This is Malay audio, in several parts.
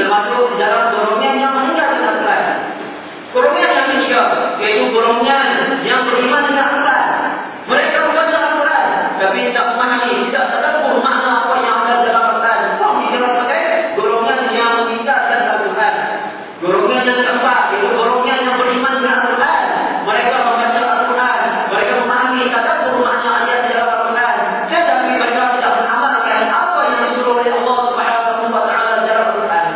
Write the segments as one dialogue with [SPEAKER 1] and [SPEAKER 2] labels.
[SPEAKER 1] termasuk di dalam golongan yang meninggal dengan Al-Quran. Golongan yang ketiga, yaitu golongan yang beriman dengan Al-Quran. Mereka membaca Al-Quran, tapi tidak memahami, tidak tadabbur makna apa yang ada dalam Al-Quran. Kau dikira sebagai golongan yang meninggalkan Al-Quran. Golongan yang keempat, yaitu golongan yang beriman dengan Al-Quran. Mereka membaca Al-Quran, mereka memahami tadabbur makna ayat dalam Al-Quran, tetapi mereka tidak mengamalkan apa yang disuruh oleh Allah Subhanahu wa taala dalam Al-Quran.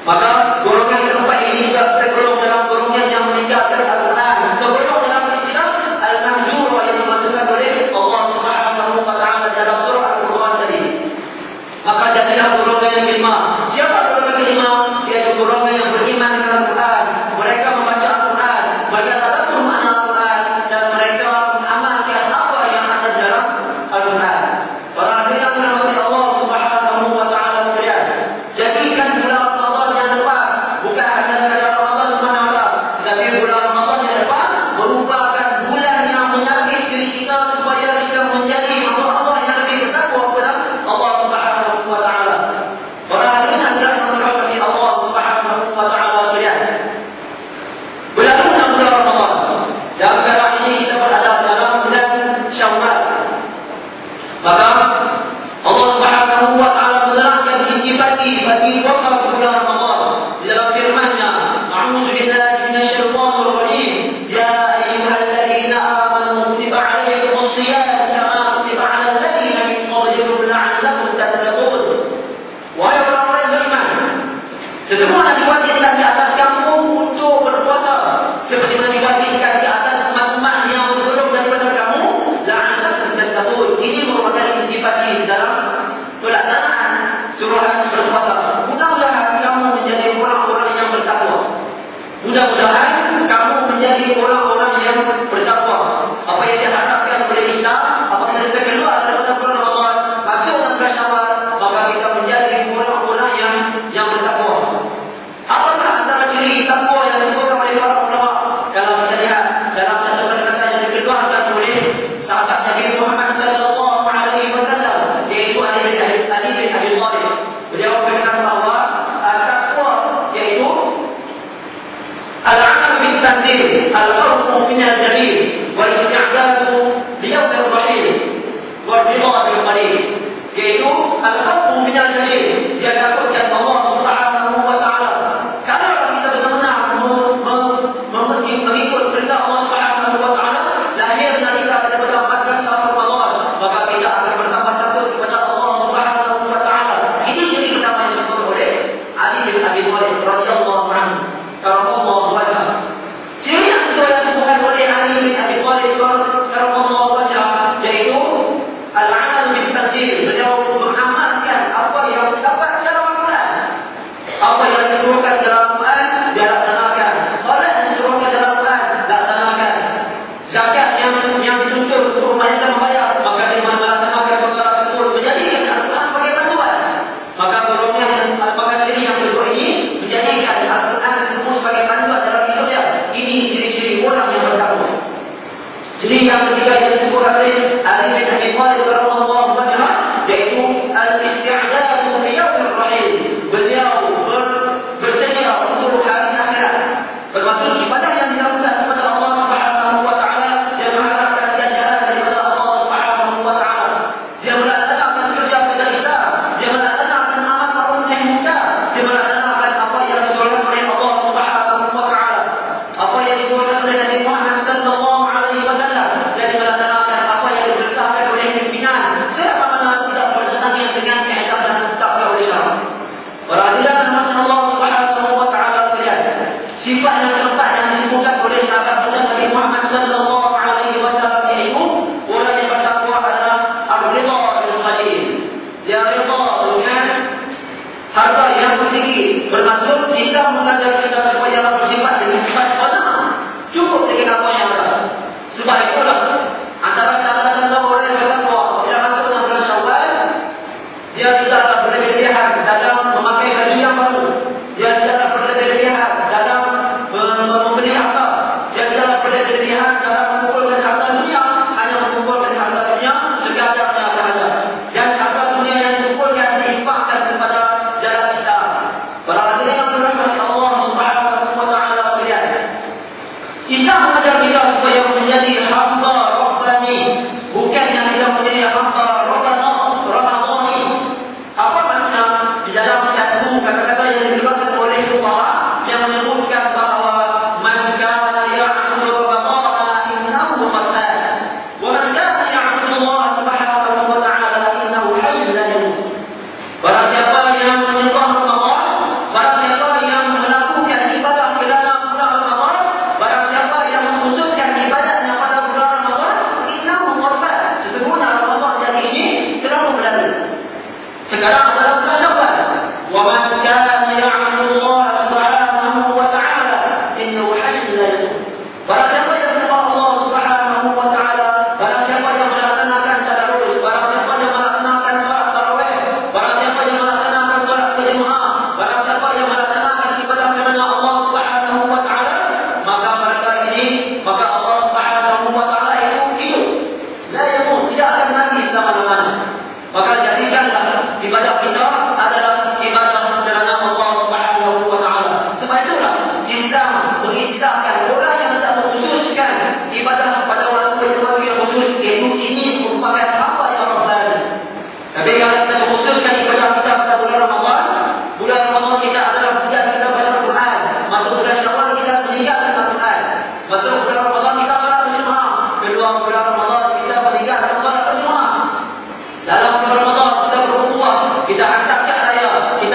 [SPEAKER 1] Maka golongan yang keempat ini juga tergolong dalam golongan yang meninggalkan Al-Quran, tergolong dalam istilah al-mahjur yang dimaksudkan oleh Allah Subhanahu wa taala dalam surah Al-Furqan tadi. Maka jadilah golongan yang kelima. Siapa golongan kelima? Yaitu golongan yang beriman dengan Al-Quran. Mereka membaca Al-Quran, mereka tadabbur makna Al-Quran, dan mereka mengamalkan apa yang ada dalam Al-Quran. Para hadirin yang dirahmati Allah Subhanahu wa taala sekalian, jadikan bulan Ramadan yang lepas bukan hanya sekadar Ramadan semata-mata, tetapi bulan Ramadan yang lepas merupakan bulan yang menyaris diri kita supaya kita menjadi hamba-hamba yang lebih bertakwa kepada Allah Subhanahu wa taala. Para hadirin yang dirahmati Allah Subhanahu wa taala sekalian, bulan Ramadan yang sekarang ini kita berada dalam bulan Syawal. Maka Allah Subhanahu wa taala menerangkan inti bagi puasa bulan Ramadan di dalam firman-Nya, "A'udzu billahi minasyaitonir rajim. Ya ayyuhalladzina amanu kutiba 'alaikumus shiyam kama kutiba 'alal ladzina min qablikum la'allakum tattaqun." Wahai orang-orang yang beriman, sesungguhnya diwajibkan di atas kamu untuk berpuasa seperti mana diwajibkan di atas umat-umat yang sebelum daripada kamu, la'allakum tattaqun. Ini merupakan intipati di dalam pelaksanaan suruhan berpuasa. Mudah-mudahan kamu menjadi orang-orang yang bertakwa. Mudah-mudahan kamu menjadi orang-orang yang bertakwa. Apa yang diharapkan oleh Islam, apabila kita keluar daripada bulan Ramadan, masuk dalam bulan Syawal, maka kita menjadi orang-orang yang bertakwa. Apakah antara ciri takwa yang disebutkan oleh para ulama? Kalau kita lihat dalam satu kata-kata yang dikeluarkan oleh sahabat Nabi Muhammad sallallahu alaihi wasallam, yaitu Ali bin Abi Thalib. Beliau berkata bahawa takwa yaitu al-amal bil tanzil, al-khawfu min al-jalil, wal isti'dadu li yawm ar-rahil, wal ridha bil qalil. Yaitu al-khawfu min al-jalil, dia takutkan Allah Subhanahu wa taala. Kalau kita benar-benar mengikut perintah Allah Subhanahu wa taala, lahir dari kita pada 14 tahun Ramadan, maka kita akan bertambah takut kepada Allah Subhanahu wa taala. Ini ciri pertama yang disebut oleh Ali bin Abi Thalib radhiyallahu anhu, karamallahu wajhah. Ciri yang kedua yang disebutkan oleh Ali bin Abi Thalib karamallahu wajhah, yaitu al-amal bil tanzil,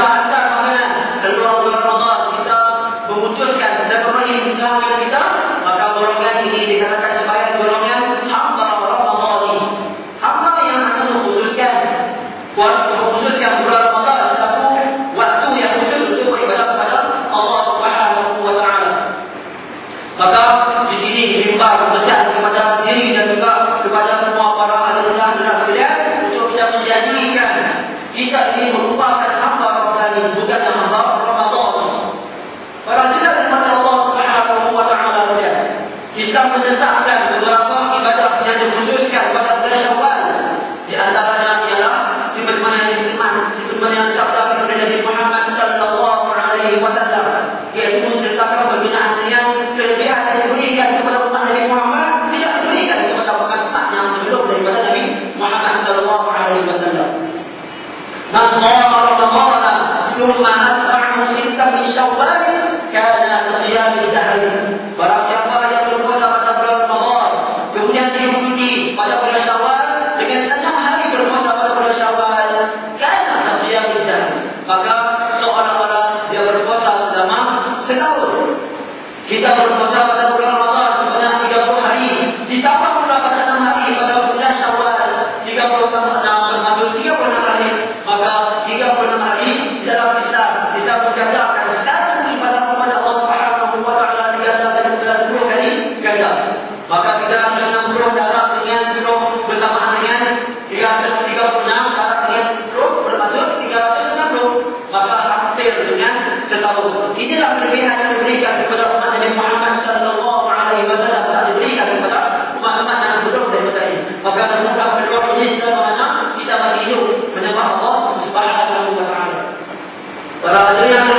[SPEAKER 1] hantar makanan keluar bulan Ramadan, kita memutuskan silaturahim bersama dengan kita, maka golongan ini dikatakan sebagai golongan hamba Ramadan. Hamba yang akan mengkhususkan bulan Ramadan satu waktu yang khusus untuk beribadah kepada Allah Subhanahu wa taala. Maka di sini mimbar pesan kepada diri dan juga kepada semua para ahli dan sekalian untuk kita menjadikan kita ini merupakan hamba Rabbani, bukan hamba Ramadan. Para hadirin kepada Allah Subhanahu wa taala sekalian, Islam menetapkan beberapa ibadah yang dikhususkan pada bulan Syawal. Di antaranya ialah sebagaimana yang sabda Nabi Muhammad sallallahu alaihi wasallam, yaitu menceritakan pembinaan dengan kelebihan yang diberikan kepada umat Nabi Muhammad tidak diberikan kepada umat yang sebelum daripada Nabi Muhammad sallallahu alaihi wasallam. Man shoma Ramadan thumma atba'ahu sittan min Syawal kana kasiyamil dahr. Barang siapa yang berpuasa pada bulan Ramadan kemudian diikuti pada bulan Syawal dengan 6 hari berpuasa pada bulan Syawal, kana kasiyamil dahr, maka seolah-olah dia berpuasa selama setahun. Kita berpuasa pada bulan Ramadan sebanyak 30 hari, ditambah pula pada 6 hari pada bulan Syawal, 36 bermaksud 36 hari. Maka 36 hari dalam Islam menjadikan satu ibadah kepada Allah Subhanahu wa taala digandakan kepada 10 hari ganda. Maka 360 darab dengan 10 bersamaan dengan 336 darab dengan 10 bermaksud 360, maka hampir dengan setahun. Inilah kelebihan yang diberikan kepada umat Nabi Muhammad sallallahu alaihi wasallam, tak diberikan kepada umat-umat yang sebelum daripada ini. Maka semoga peluang ini selama kita masih hidup menyembah Allah Subhanahu wa taala. Para hadirin